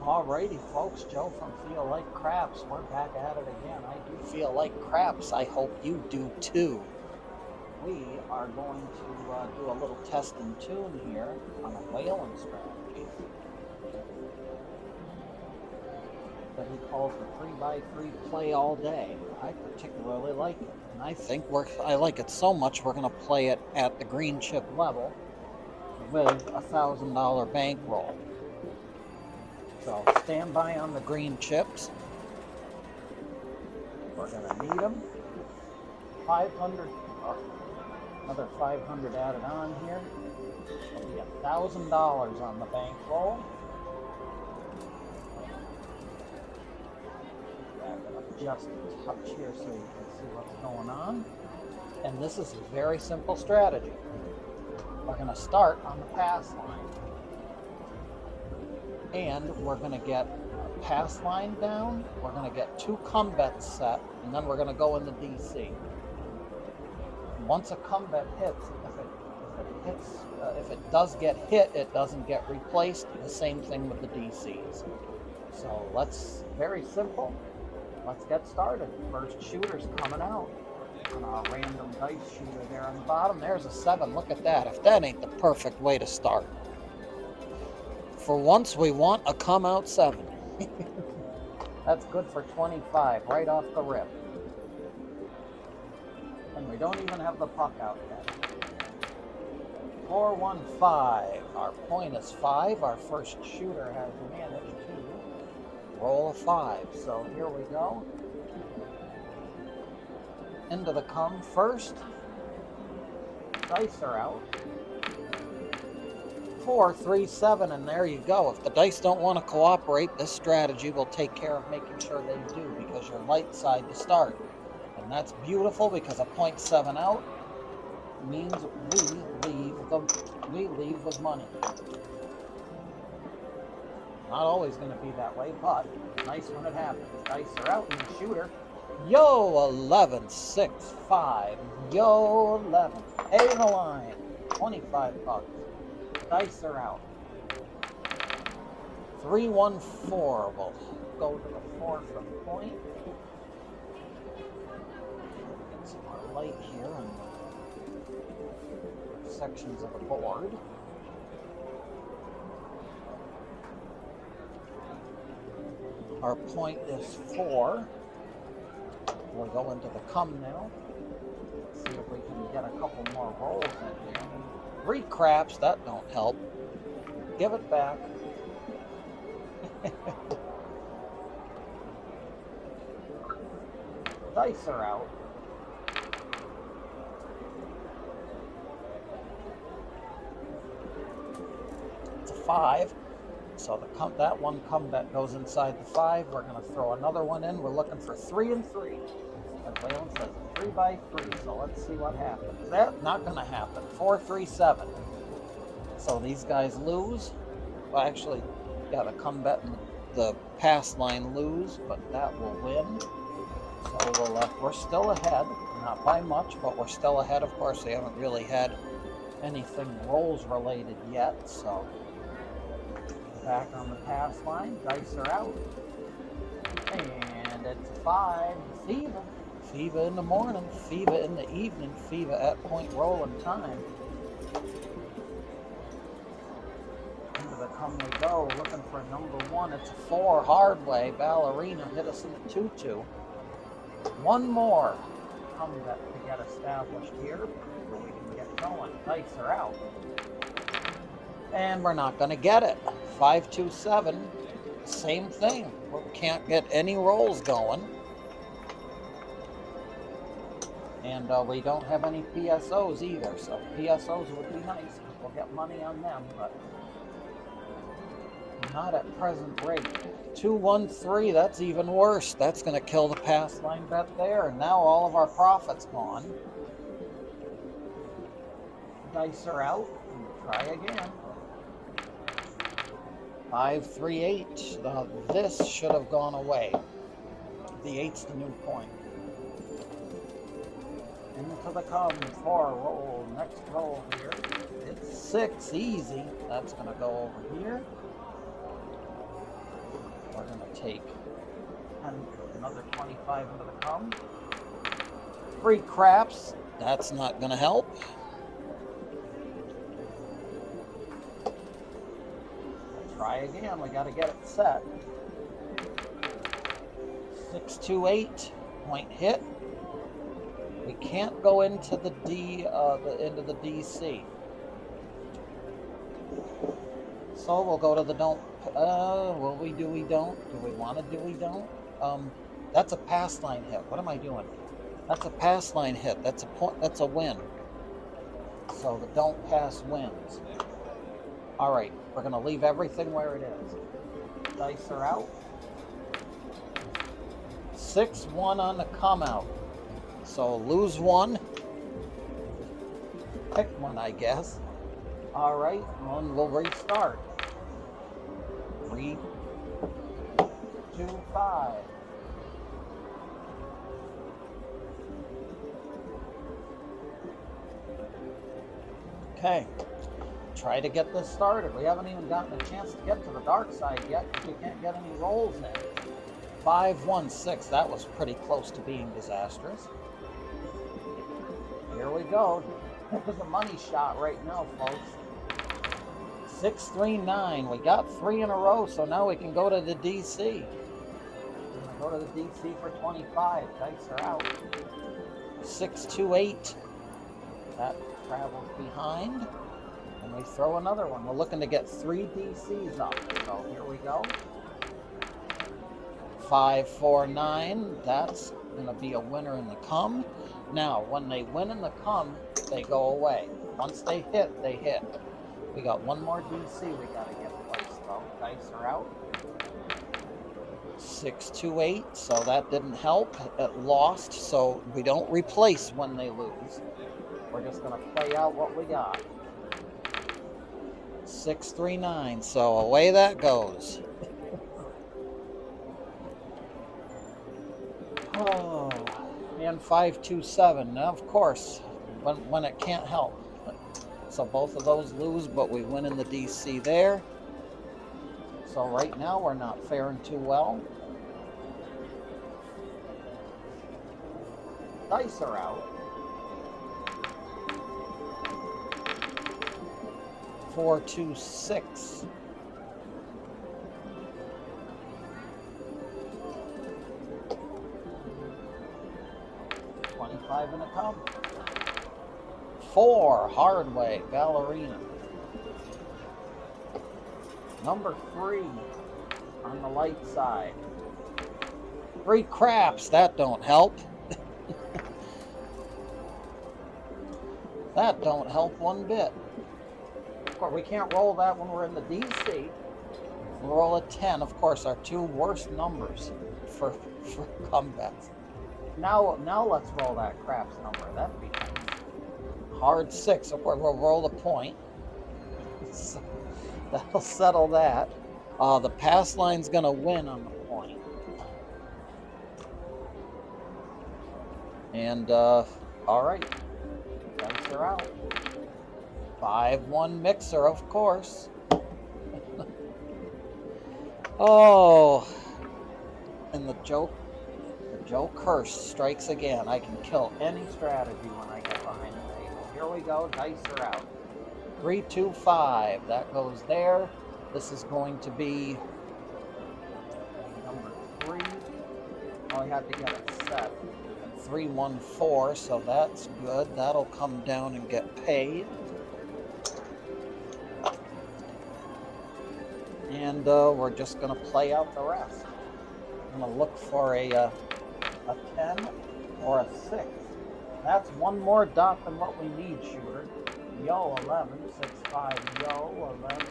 Alrighty, folks, Joe from Feel Like Craps. We're back at it again. I do feel like craps. I hope you do too. We are going to do a little test and tune here on a Waylon strategy that he calls the 3x3 play all day. I particularly like it, and I like it so much we're going to play it at the green chip level with a $1,000 bankroll. So stand by on the green chips. We're going to need them. 500, another 500 added on here. It'll be $1,000 on the bankroll. Back it up just a touch here so you can see what's going on. And this is a very simple strategy. We're going to start on the pass line. And we're going to get a pass line down, we're going to get 2 come bets set, and then we're going to go into DC. Once a come bet hits, if it does get hit, it doesn't get replaced. The same thing with the DCs. So very simple. Let's get started. First shooter's coming out on our random dice shooter there on the bottom. There's a 7. Look at that. If that ain't the perfect way to start. For once, we want a come out 7. That's good for 25 right off the rip. And we don't even have the puck out yet. 4-1-5. Our point is 5. Our first shooter has managed to roll a 5. So here we go. Into the come first. Dice are out. 4, 3, 7, and there you go. If the dice don't want to cooperate, this strategy will take care of making sure they do, because you're light side to start. And that's beautiful, because a 0.7 out means we leave with money. Not always going to be that way, but nice when it happens. Dice are out, and the shooter, yo, 11, 6, 5, yo, 11. Pay the line, 25 bucks. Dice are out. 3-1-4. We'll go to the 4 from point. Get some more light here on the sections of the board. Our point is 4. We'll go into the come now. See if we can get a couple more rolls in here. 3 craps, that don't help. Give it back. Dice are out. It's a 5. So that one come bet goes inside the 5. We're going to throw another one in. We're looking for 3 and 3. As Waylon says, 3x3. So let's see what happens. That's not going to happen. 4, 3, 7. So these guys lose. Well, actually, got a come bet and the pass line lose, but that will win. So we're still ahead. Not by much, but we're still ahead. Of course, they haven't really had anything rolls related yet. So back on the pass line. Dice are out. And it's a 5. Fever. Fever in the morning, fever in the evening, fever at point rolling time. Into the come we go, looking for number 1. It's a 4, hard way. Ballerina hit us in the 2-2. One more come bet to get established here before we can get going. Dice are out. And we're not going to get it. 5-2-7, same thing. We can't get any rolls going. And we don't have any PSOs either, so PSOs would be nice because we'll get money on them, but not at present rate. 2-1-3, that's even worse. That's going to kill the pass line bet there, and now all of our profits gone. Dice are out. Try again. 5-3-8. This should have gone away. The 8's the new point. Into the come, 4 roll, next roll here. It's 6, easy. That's going to go over here. take another 25 into the come. 3 craps. That's not going to help. Try again. We got to get it set. 628. Point hit. We can't go into the into the DC. So we'll go to the don't. Will we? Do we? Don't? Do we want to? Do we? Don't? That's a pass line hit. What am I doing? That's a pass line hit. That's a point. That's a win. So the don't pass wins. All right, we're gonna leave everything where it is. Dice are out. 6-1 on the come out. So lose 1. Pick 1, I guess. All right, and we'll restart. 3, 2, 5. Okay, try to get this started. We haven't even gotten a chance to get to the dark side yet because we can't get any rolls in. 5, 1, 6. That was pretty close to being disastrous. Here we go. There's a money shot right now, folks. 6, 3, 9. We got 3 in a row, so now we can go to the DC. Go to the DC for 25. Dice are out. 6, 2, 8. That travels behind. And we throw another one. We're looking to get 3 DCs up. So here we go. 5, 4, 9. That's going to be a winner in the come. Now, when they win in the come, they go away. Once they hit, they hit. We got 1 more DC we got to get placed, though. Dice are out. 6, 2, 8. So that didn't help. It lost. So we don't replace when they lose. We're just going to play out what we got. 6, 3, 9. So away that goes. Oh, and 5, 2, 7. Now, of course, when it can't help. So both of those lose, but we win in the DC there. So right now we're not faring too well. Dice are out. 4, 2, 6. In a come. 4, hard way, ballerina. Number 3 on the light side. 3 craps, that don't help. That don't help one bit. Of course, we can't roll that when we're in the DC. We'll roll a 10, of course, our 2 worst numbers for comebacks. Now let's roll that craps number. That'd be nice. Hard 6. Of course, we'll roll the point. So that'll settle that. The pass line's going to win on the point. And, all right. Dice are out. 5, 1 mixer, of course. Oh. And the joke curse strikes again. I can kill any strategy when I get behind the table. Here we go. Dice are out. 3, 2, 5. That goes there. This is going to be number 3. Oh, I had to get it set. 3, 1, 4. So that's good. That'll come down and get paid. And we're just going to play out the rest. I'm going to look for a 10 or a 6. That's 1 more dot than what we need, shooter. Yo, 11, 6, 5, yo, 11,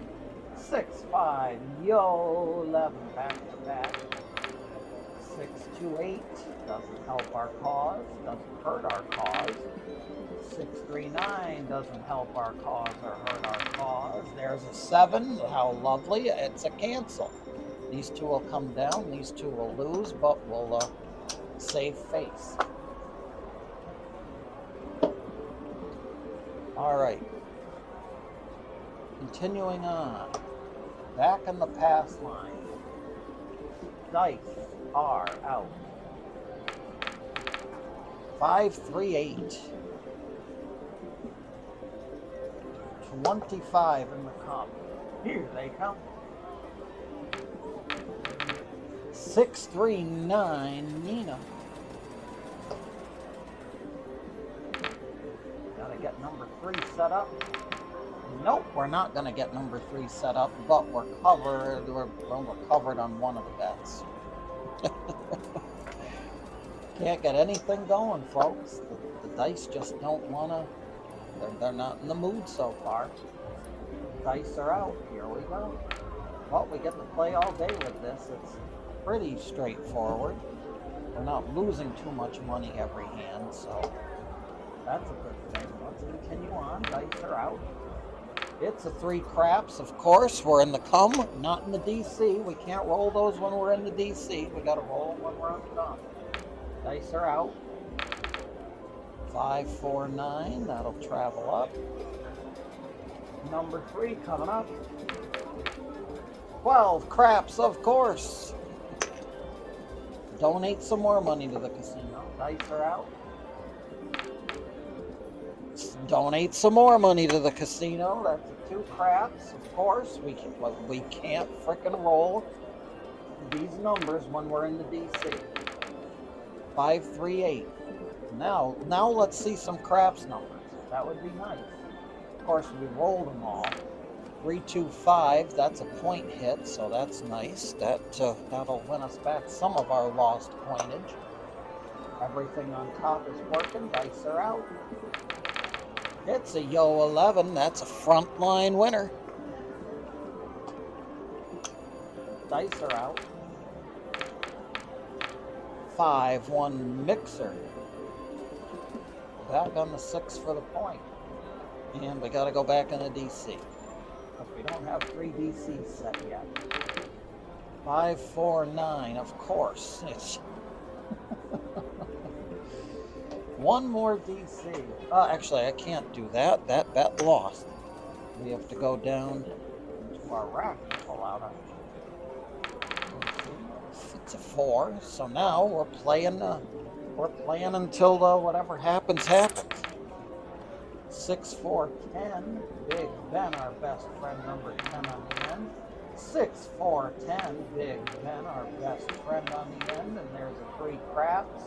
6, 5, yo, 11, back to back. 6, 2, 8, doesn't help our cause, doesn't hurt our cause. 6, 3, 9, doesn't help our cause or hurt our cause. There's a 7, how lovely, it's a cancel. These 2 will come down, these 2 will lose, but we'll save face. All right. Continuing on. Back in the pass line. Dice are out. 5, 3, 8. 25 in the cup. Here they come. 6, 3, 9, Nina. Gotta get number 3 set up. Nope, we're not gonna get number 3 set up, but we're covered. We're covered on one of the bets. Can't get anything going, folks. The dice just don't wanna. They're not in the mood so far. Dice are out. Here we go. Well, we get to play all day with this. It's pretty straightforward. We're not losing too much money every hand, so that's a good thing. Let's continue on. Dice are out. It's a 3 craps, of course. We're in the cum, not in the DC. We can't roll those when we're in the DC. We gotta roll them when we're on the cum. Dice are out. 5, 4, 9. That'll travel up. Number 3 coming up. 12 craps, of course. Donate some more money to the casino. Dice are out. Donate some more money to the casino. That's a 2 craps, of course. We can't frickin' roll these numbers when we're in the DC. 5, 3, 8. Now let's see some craps numbers. That would be nice. Of course, we rolled them all. 3, 2, 5. That's a point hit, so that's nice. That'll win us back some of our lost coinage. Everything on top is working. Dice are out. It's a Yo 11. That's a frontline winner. Dice are out. 5, 1 mixer. Back on the 6 for the point. And we got to go back in the DC. But we don't have 3 DCs set yet. 5, 4, 9, of course. It's one more DC. Actually, I can't do that. That bet lost. We have to go down to our rack and pull out a. It's a 4. So now we're playing. We're playing until whatever happens happens. 6, 4, 10. Big Ben, our best friend, number 10 on the end. 6, 4, 10. Big Ben, our best friend on the end. And there's a 3 craps.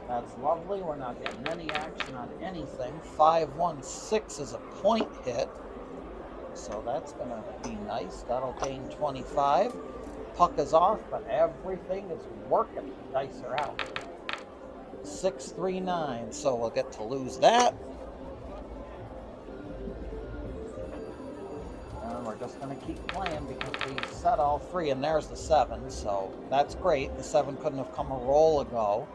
That's lovely. We're not getting any action on anything. 5, 1, 6 is a point hit. So that's going to be nice. That'll gain 25. Puck is off, but everything is working. Dice are out. 6, 3, 9. So we'll get to lose that. And we're just going to keep playing because we set all 3. And there's the 7. So that's great. The 7 couldn't have come a roll ago.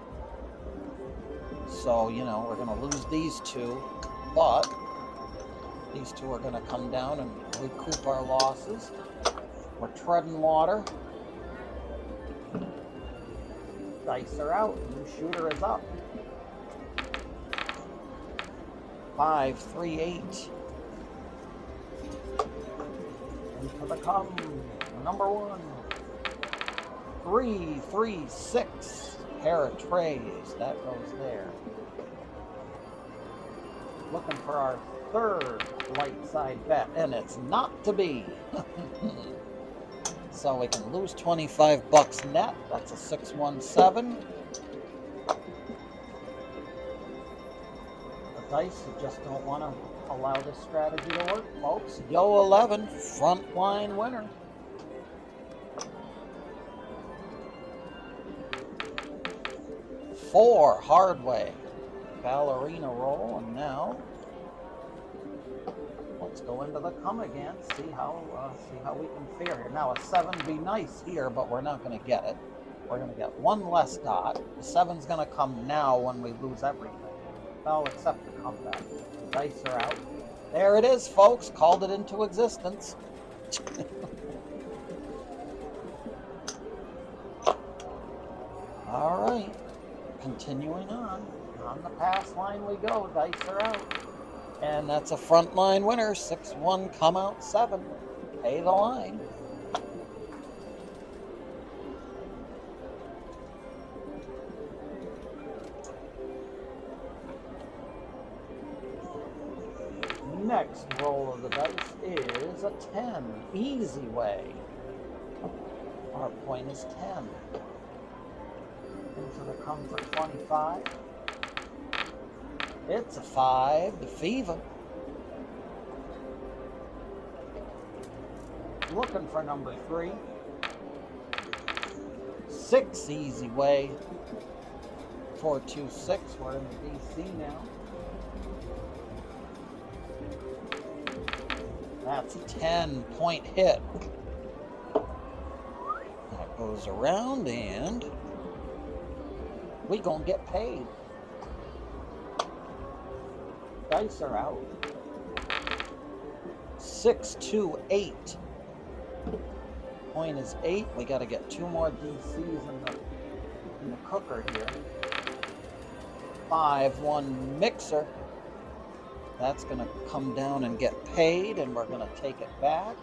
So, we're going to lose these 2, but these 2 are going to come down and recoup our losses. We're treading water. Dice are out. New shooter is up. 5, 3, 8. Into the cum. Number 1. 3, 3, 6. Pair of trays. That goes there. Looking for our 3rd light side bet, and it's not to be. So we can lose 25 bucks net. That's a 617. The dice just don't want to allow this strategy to work, folks. Yo 11, frontline winner. 4, hard way. Ballerina roll, and now let's go into the cum again. See how we can fare here. Now a 7 would be nice here, but we're not going to get it. We're going to get 1 less dot. The 7's going to come now when we lose everything. Well, except the comeback. The dice are out. There it is, folks. Called it into existence. All right. Continuing on. On the pass line we go. Dice are out. And that's a frontline winner. 6-1, come out 7. Pay the line. Next roll of the dice is a 10. Easy way. Our point is 10. Into the come for 25. It's a 5. The fever. Looking for number 3. 6. Easy way. 4, 2, 6. We're in the DC now. That's a 10-point hit. That goes around and we gonna get paid. Dice are out. 6, 2, 8. Point is 8. We got to get 2 more DCs in the cooker here. 5, 1 mixer. That's going to come down and get paid, and we're going to take it back.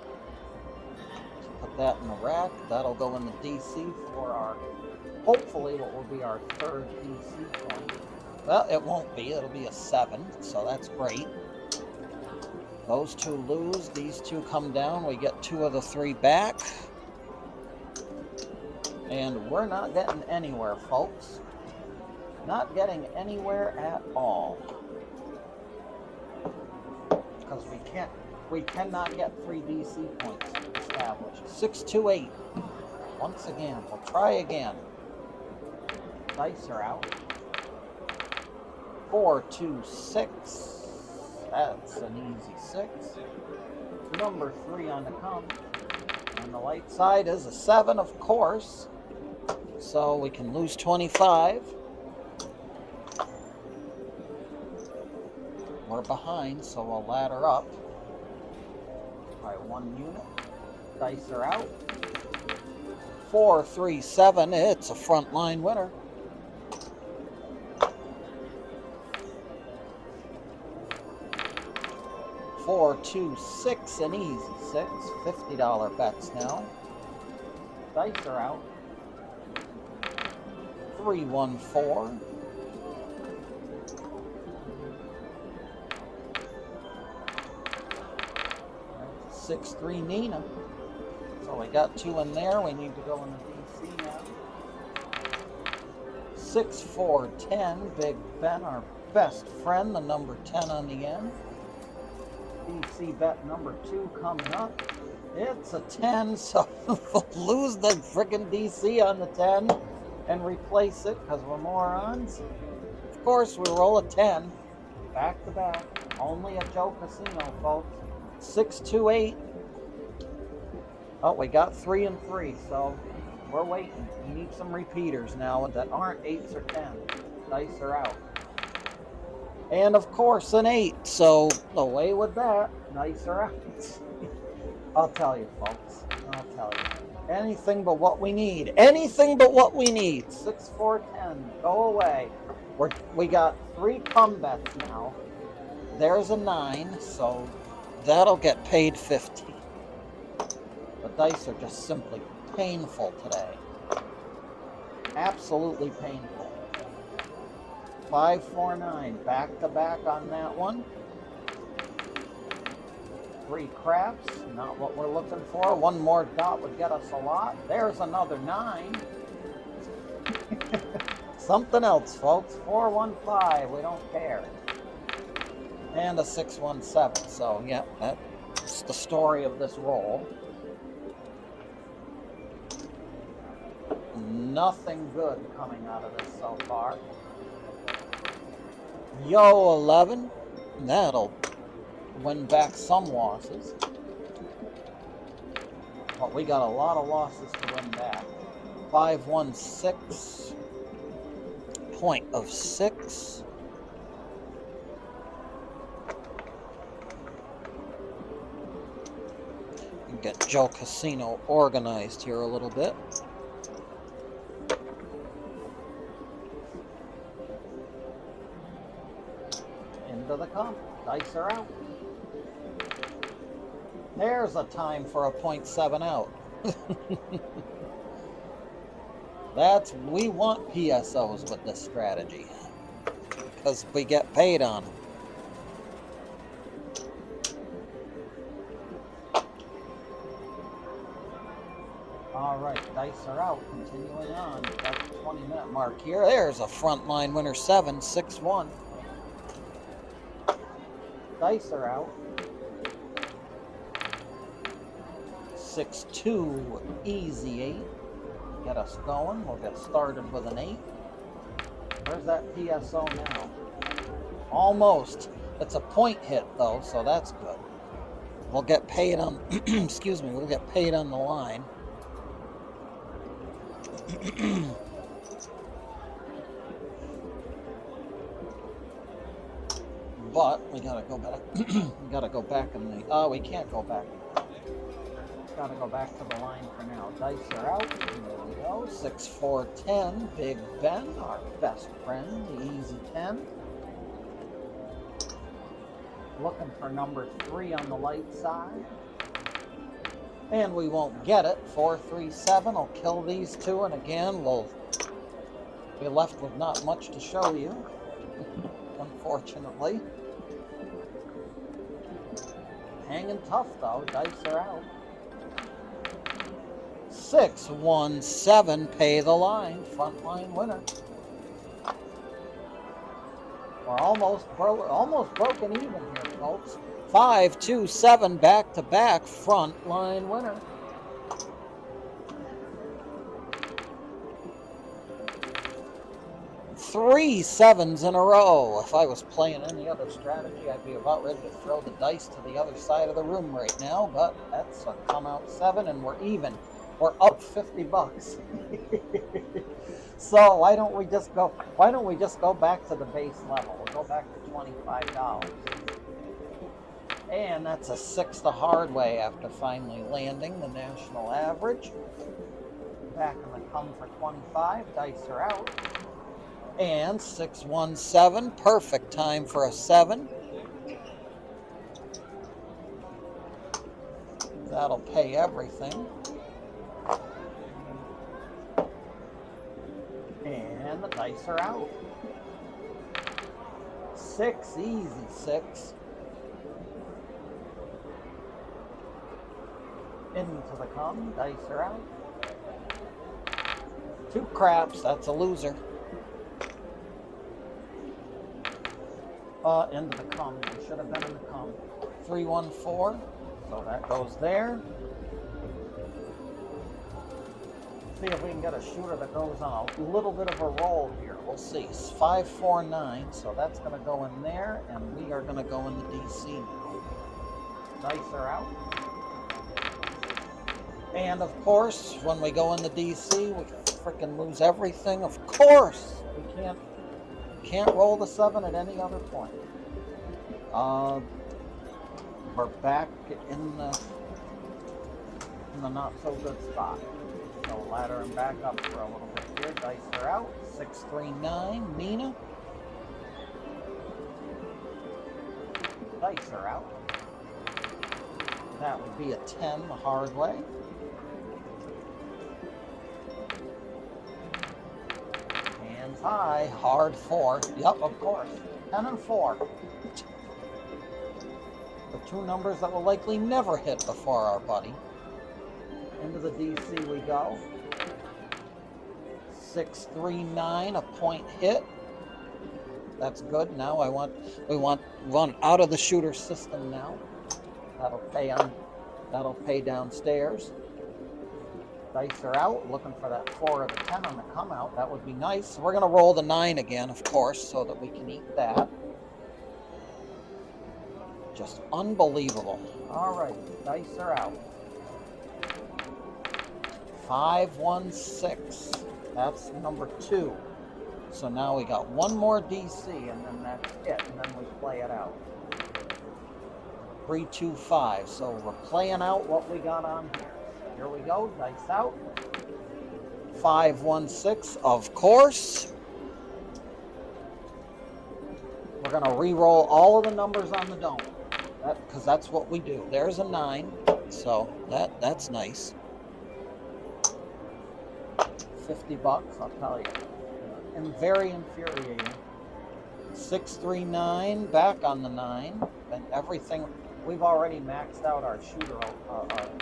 Put that in the rack. That'll go in the DC for our, hopefully, what will be our 3rd DC point. Well, it won't be. It'll be a 7, so that's great. Those 2 lose. These 2 come down. We get 2 of the 3 back. And we're not getting anywhere, folks. Not getting anywhere at all. Because we cannot get 3 DC points established. 6, 2, 8. Once again, we'll try again. Dice are out. 4, 2, 6. That's an easy 6. Number 3 on the come. On the light side is a 7, of course. So we can lose 25. We're behind, so we'll ladder up. By 1 unit. Dice are out. 4, 3, 7. It's a frontline winner. Four, 2, 6, an easy 6. $50 bets now. Dice are out. 3, 1, 4. 6, 3, Nina. So we got 2 in there. We need to go in the DC now. 6, 4, 10. Big Ben, our best friend, the number 10 on the end. DC bet number 2 coming up. It's a 10, so we'll lose the freaking DC on the 10 and replace it because we're morons. Of course, we roll a 10 back to back. Only a Joe Casino, folks. 6, 2, 8. Oh, we got 3 and 3, so we're waiting. We need some repeaters now that aren't 8s or 10s. Dice are out. And of course, an 8. So away with that. Dice are out. I'll tell you, folks. I'll tell you. Anything but what we need. Anything but what we need. 6, 4, 10. Go away. We got 3 come bets now. There's a 9, so that'll get paid 50. The dice are just simply painful today. Absolutely painful. 5, 4, 9. Back to back on that one. 3 craps. Not what we're looking for. 1 more dot would get us a lot. There's another 9. Something else, folks. 4, 1, 5. We don't care. And a 6, 1, 7. So, yeah, that's the story of this roll. Nothing good coming out of this so far. Yo, 11. That'll win back some losses. But we got a lot of losses to win back. 5, 1, 6. Point of 6. Get Joe Casino organized here a little bit. Into the comp. Dice are out. There's a time for a 0.7 out. We want PSOs with this strategy because we get paid on them. All right, dice are out. Continuing on. Got the 20-minute mark here. There's a frontline winner 7, 6-1. Dice are out. 6-2, easy 8. Get us going. We'll get started with an 8. Where's that PSO now? Almost. It's a point hit though, so that's good. We'll get paid on, excuse me, we'll get paid on the line. But we gotta go back. We gotta go back in the. Oh, we can't go back. Gotta go back to the line for now. Dice are out. There we go. 6, 4, 10. Big Ben, our best friend, the easy 10. Looking for number 3 on the light side. And we won't get it. 4, 3, 7. I'll kill these two, and again we'll be left with not much to show you. Unfortunately. Hanging tough though. Dice are out. 6, 1, 7. Pay the line. Frontline winner. We're almost broken even here, folks. 5, 2, 7. Back to back. Frontline winner. 3 7s in a row. If I was playing any other strategy, I'd be about ready to throw the dice to the other side of the room right now, but that's a come out 7 and we're even. We're up 50 bucks. So why don't we just go back to the base level? We'll go back to $25. And that's a 6 the hard way after finally landing the national average. Back in the come for 25. Dice are out. And 6, 1, 7. Perfect time for a 7. That'll pay everything. And the dice are out. 6, easy 6. Into the come, dice are out. 2 craps, that's a loser. Into the come. We should have been in the come. 3, 1, 4. So that goes there. See if we can get a shooter that goes on a little bit of a roll here. We'll see. 5, 4, 9. So that's going to go in there, and we are going to go in the DC now. Dice are out. And of course, when we go in the DC, we freaking lose everything. Of course, we can't roll the 7 at any other point. We're back in the not so good spot. So ladder and back up for a little bit here. Dice are out. 6, 3, 9. Nina. Dice are out. That would be a 10 the hard way. Hands high. Hard 4. Yep, of course. 10 and 4. The 2 numbers that will likely never hit before our buddy. Into the DC we go. 6, 3, 9, a point hit. That's good. Now we want out of the shooter system now. That'll pay downstairs. Dice are out. Looking for that 4 or the 10 on the come out. That would be nice. We're gonna roll the 9 again, of course, so that we can eat that. Just unbelievable. All right, dice are out. 5, 1, 6. That's number 2. So now we got one more DC, and then that's it. And then we play it out. 3, 2, 5. So we're playing out what we got on here. Here we go. Dice out. 5, 1, 6. Of course. We're going to re-roll all of the numbers on the dome. Because that's what we do. There's a 9. So that's nice. 50 bucks, I'll tell you. And very infuriating. 6, 3, 9, back on the 9. And everything We've already maxed out our shooter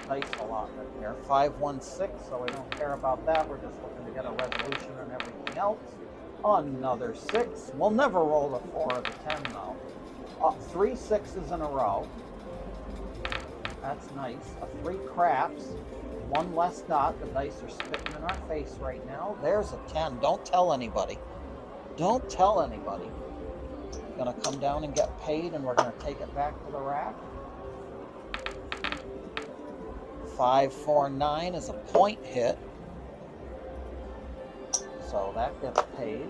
dice allotment here. 5, 1, 6, so we don't care about that. We're just looking to get a resolution and everything else. Another 6. We'll never roll the 4 or the 10 though. 3 6s in a row. That's nice. 3 craps. 1 less dot. The dice are spitting in our face right now. There's a 10. Don't tell anybody. Don't tell anybody. Gonna come down and get paid, and we're gonna take it back to the rack. 5, 4, 9 is a point hit, so that gets paid.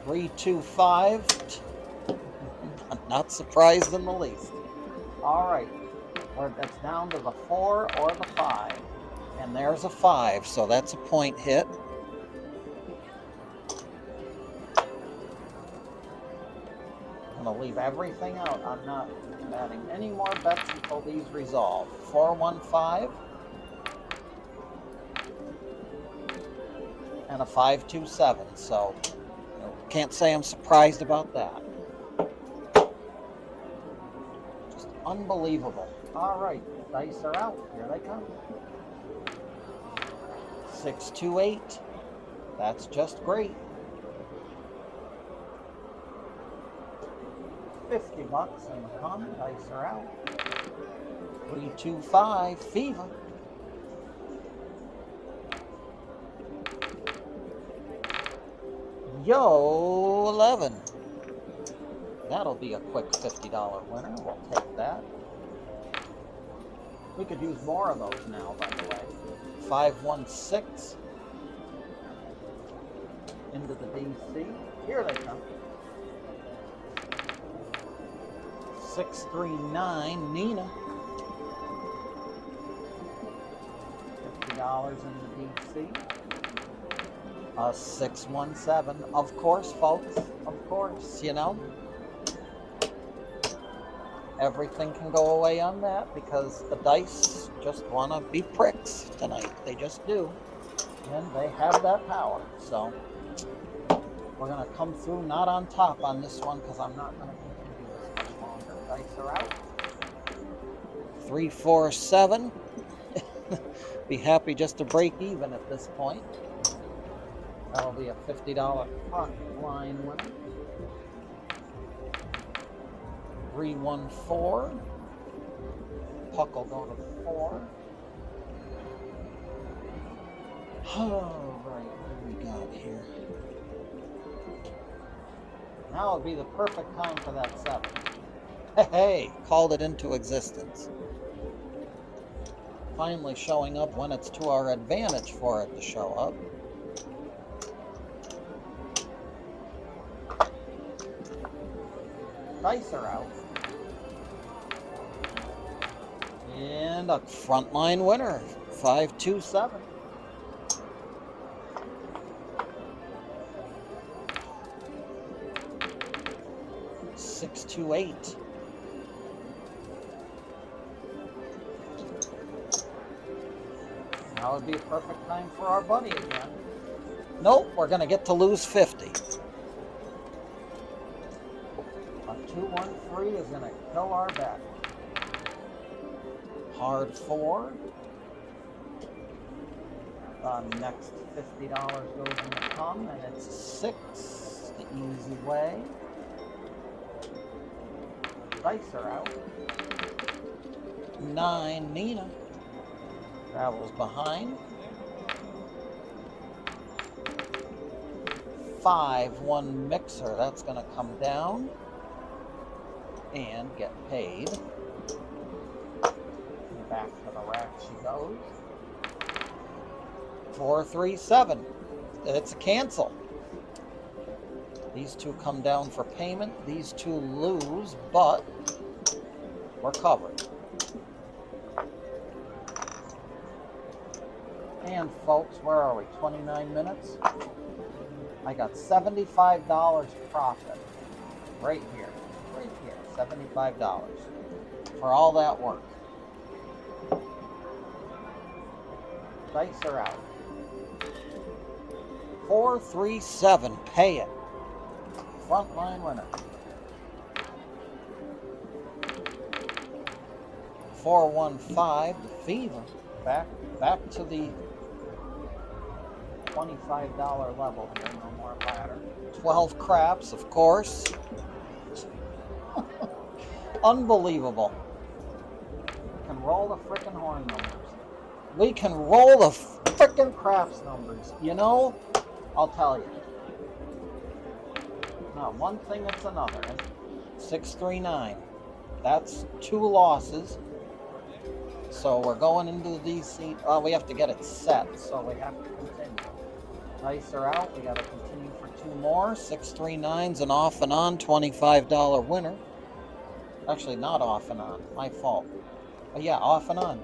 3, 2, 5. I'm not surprised in the least. All right, that's down to the 4 or the 5, and there's a 5, so that's a point hit. I'm gonna leave everything out. I'm not adding any more bets until these resolve. 4, 1, 5. And a 5, 2, 7. So, can't say I'm surprised about that. Just unbelievable. All right, dice are out. Here they come. 6, 2, 8. That's just great. 50 bucks and the common dice are out. 3, 2, 5, fever. Yo, 11. That'll be a quick $50 winner. We'll take that. We could use more of those now, by the way. 5, 1, 6. Into the DC. Here they come. 6, 3, 9, Nina. $50 in the DC. 6, 1, 7. Of course, folks. Of course, you know. Everything can go away on that because the dice just want to be pricks tonight. They just do. And they have that power. So we're going to come through not on top on this one because I'm not going to continue this much longer. Dice are out. 3, 4, 7. Be happy just to break even at this point. That'll be a $50 front line winner. 3, 1, 4. Puck will go to the 4. All right, what do we got here? Now would be the perfect time for that 7. Hey, called it into existence. Finally showing up when it's to our advantage for it to show up. Dice are out. And a frontline winner, 5, 2, 7. Six, 2, 8. Now would be a perfect time for our buddy again. Nope, we're going to get to lose 50. A 2, 1, 3 is going to kill our bet. Hard 4. Next $50 goes in the cum, and it's 6, the easy way. Dice are out. 9, Nina. Travels behind. 5, 1, Mixer. That's going to come down and get paid. Back to the rack she goes. 4, 3, 7. It's a cancel. These two come down for payment. These two lose, but we're covered. And folks, where are we? 29 minutes? I got $75 profit. Right here. Right here. $75 for all that work. Dice are out. 4, 3, 7. Pay it. Frontline winner. 415, the fever. Back to the $25 level here. No more ladder. 12 craps, of course. Unbelievable. We can roll the frickin' horn numbers. We can roll the frickin' craps numbers. You know, I'll tell you. Now, one thing, it's another. 639. That's 2 losses. So we're going into these seats. Oh, we have to get it set, so we have to continue. Dice are out. We got to continue for 2 more. 639's an off and on $25 winner. Actually, not off and on. My fault. But yeah, off and on.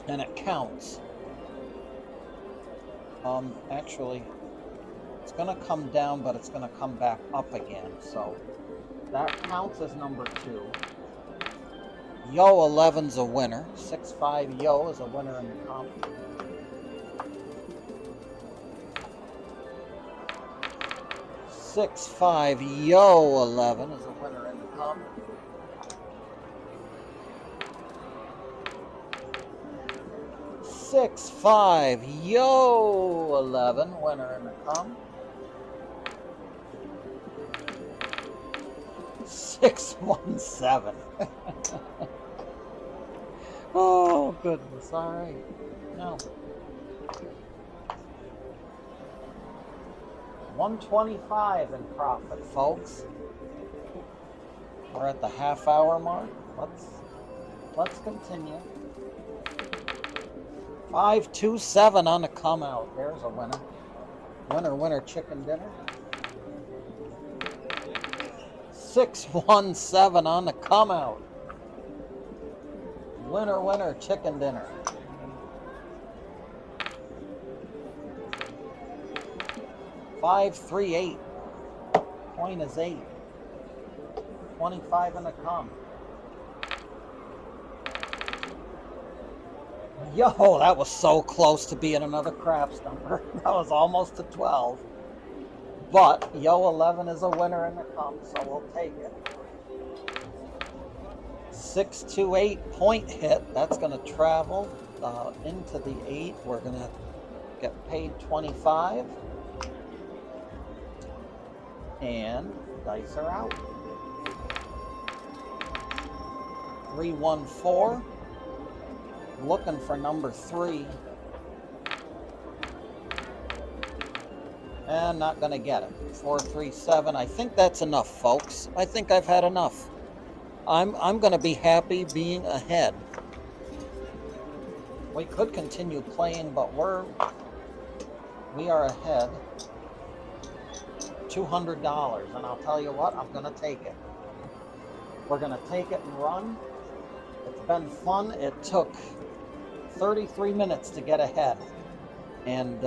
And it counts. Actually, it's going to come down, but it's going to come back up again. So that counts as number 2. Yo 11's a winner. 6-5 Yo is a winner in the comp. Yo 11 is a winner in the comp. 6-5 Yo 11 winner in the comp. 617. Oh, goodness. All right. Now, 125 in profit, folks. We're at the half-hour mark. Let's continue. 527 on the come out. There's a winner. Winner, chicken dinner. 617 on the come out. Winner, chicken dinner. 538. Point is 8. 25 in the come. Yo, that was so close to being another craps number. That was almost a 12. But Yo 11 is a winner in the come, so we'll take it. 628 point hit. That's going to travel into the 8. We're going to get paid 25. And dice are out. 314. Looking for number 3. And not going to get it. 437. I think that's enough, folks. I think I've had enough. I'm going to be happy being ahead. We could continue playing, but we are ahead. $200, and I'll tell you what, I'm going to take it. We're going to take it and run. It's been fun. It took 33 minutes to get ahead, and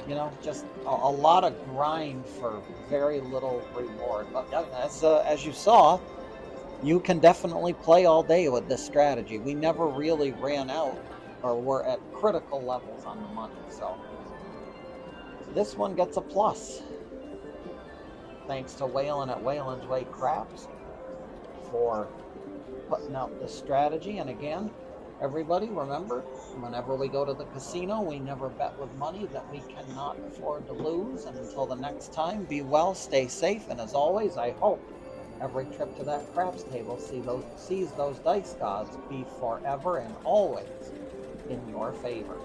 you know, just a lot of grind for very little reward. But as you saw, you can definitely play all day with this strategy. We never really ran out or were at critical levels on the money, so this one gets a plus. Thanks to Waylon at Waylon's Way Craps for putting out this strategy. And again, everybody, remember, whenever we go to the casino, we never bet with money that we cannot afford to lose. And until the next time, be well, stay safe, and as always, I hope every trip to that craps table sees those dice gods be forever and always in your favor.